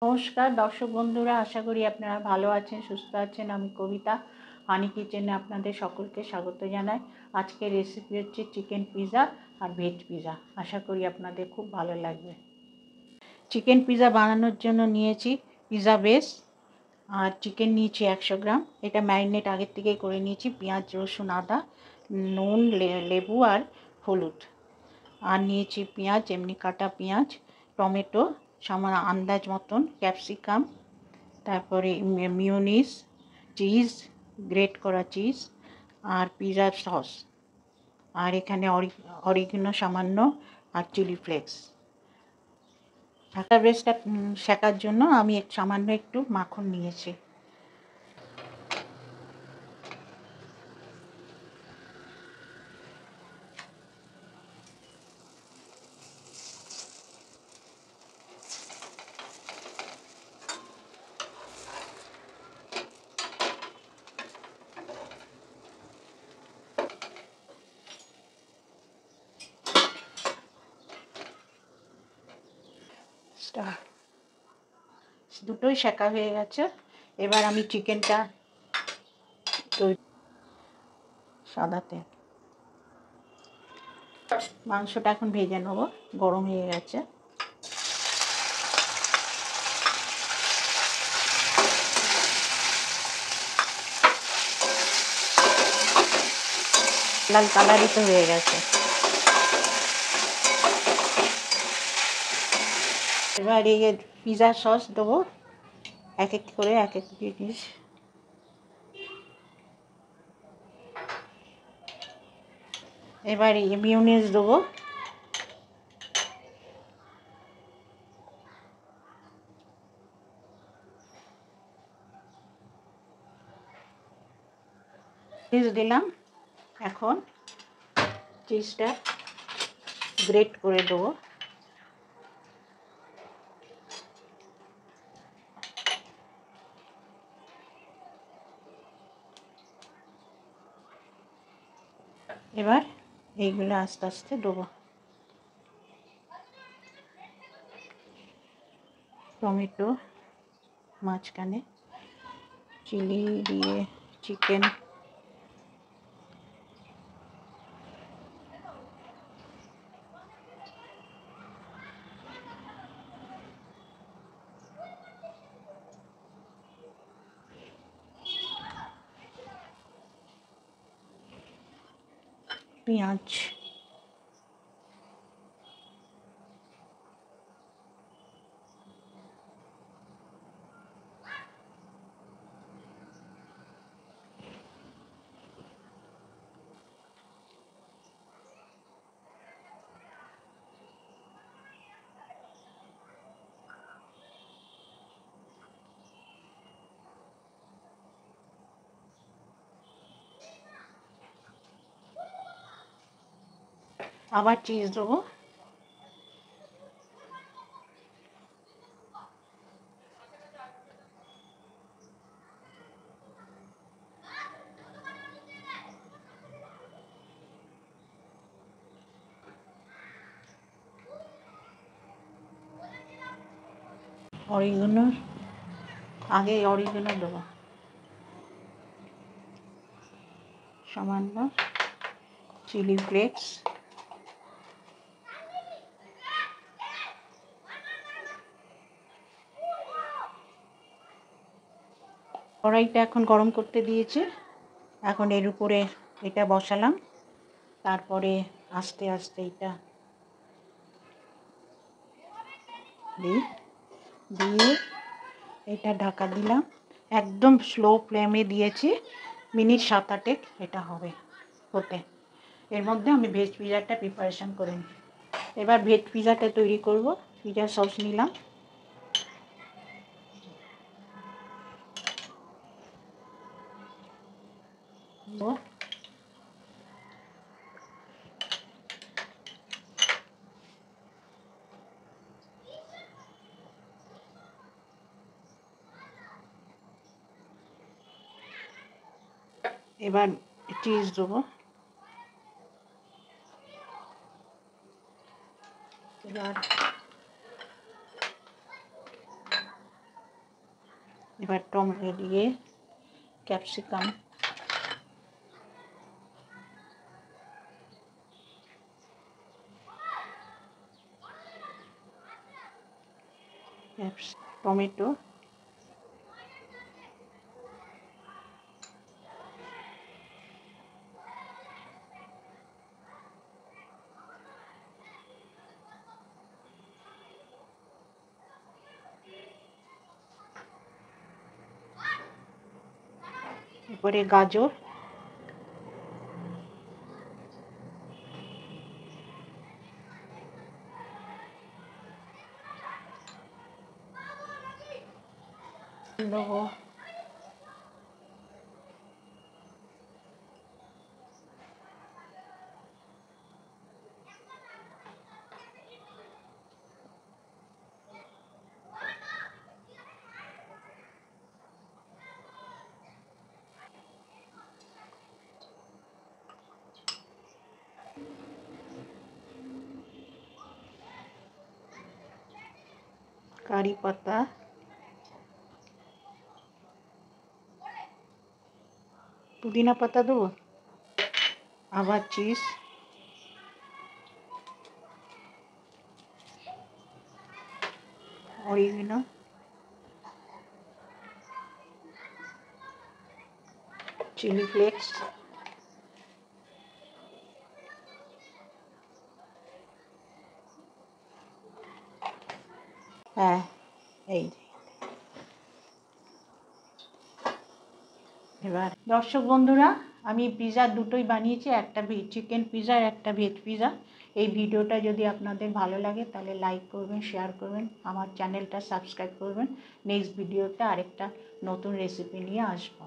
নমস্কার দর্শক বন্ধুরা, আশা করি আপনারা ভালো আছেন, সুস্থ আছেন। আমি কবিতা হানি কিচেনে আপনাদের সকলকে স্বাগত জানাই। আজকের রেসিপি হচ্ছে চিকেন পিৎজা আর ভেজ পিৎজা। আশা করি আপনাদের খুব ভালো লাগবে। চিকেন পিৎজা বানানোর জন্য নিয়েছি পিৎজা বেস আর চিকেন নিয়েছি 100 গ্রাম। এটা ম্যারিনেট আগের থেকেই করে নিয়েছি। পেঁয়াজ, রসুন, আদা, নুন, লেবু আর হলুদ। আর নিয়েছি পেঁয়াজ, এমনি কাটা পেঁয়াজ, টমেটো, সামান্য আন্দাজ মতন, ক্যাপসিকাম, তারপরে মিওনিজ, চিজ, গ্রেট করা চিজ আর পিৎজা সস। আর এখানে অরিগানো সামান্য আর চিলি ফ্লেক্স। ঢাকা বেসটা শেখার জন্য আমি সামান্য একটু মাখন নিয়েছি। দুটোই শেখা হয়ে গেছে। এবার আমি চিকেনটা সাদা তেল, মাংসটা এখন ভেজে নেবো। গরম হয়ে গেছে। লাল কালারই তো হয়ে গেছে। এবার এই পিৎজা সস দেবো, এক এক করে এক এক জিনিস। এবার এই মিওনিজ দেবো। চিজ দিলাম। এখন চিজটা গ্রেট করে দেবো। এবার এইগুলো আস্তে আস্তে দেবো। টমেটো মাঝখানে, চিলি দিয়ে চিকেন, পেঁয়াজ, আবার চিজ দেবো। অরিগানো, আগে অরিগানো দেবো সামান্য, চিলি ফ্লেক্স, কড়াইটা এখন গরম করতে দিয়েছে। এখন এর উপরে এটা বসালাম। তারপরে আস্তে আস্তে এটা দিয়ে এটা ঢাকা দিলাম। একদম স্লো ফ্লেমে দিয়েছি। মিনিট 7-8 এটা হবে হতে। এর মধ্যে আমি ভেজ পিৎজাটা প্রিপারেশন করে নিই। এবার ভেজ পিৎজাটা তৈরি করব। পিৎজা সস নিলাম। এবার চিজ দেবো। এবার এবার টমেটো দিয়ে ক্যাপসিকাম, টমেটো, এরপরে গাজর, দেবো কারি পাতা, পুদিনা পাতা দেবো, আবার চিজ, অরিগেনো, চিলি ফ্লেক্স, হ্যাঁ এই। এবার দর্শক বন্ধুরা, আমি পিৎজা দুটোই বানিয়েছি, একটা চিকেন পিৎজা আর একটা ভেজ পিৎজা। এই ভিডিওটা যদি আপনাদের ভালো লাগে তাহলে লাইক করবেন, শেয়ার করবেন, আমার চ্যানেলটা সাবস্ক্রাইব করবেন। নেক্সট ভিডিওতে আরেকটা নতুন রেসিপি নিয়ে আসবো।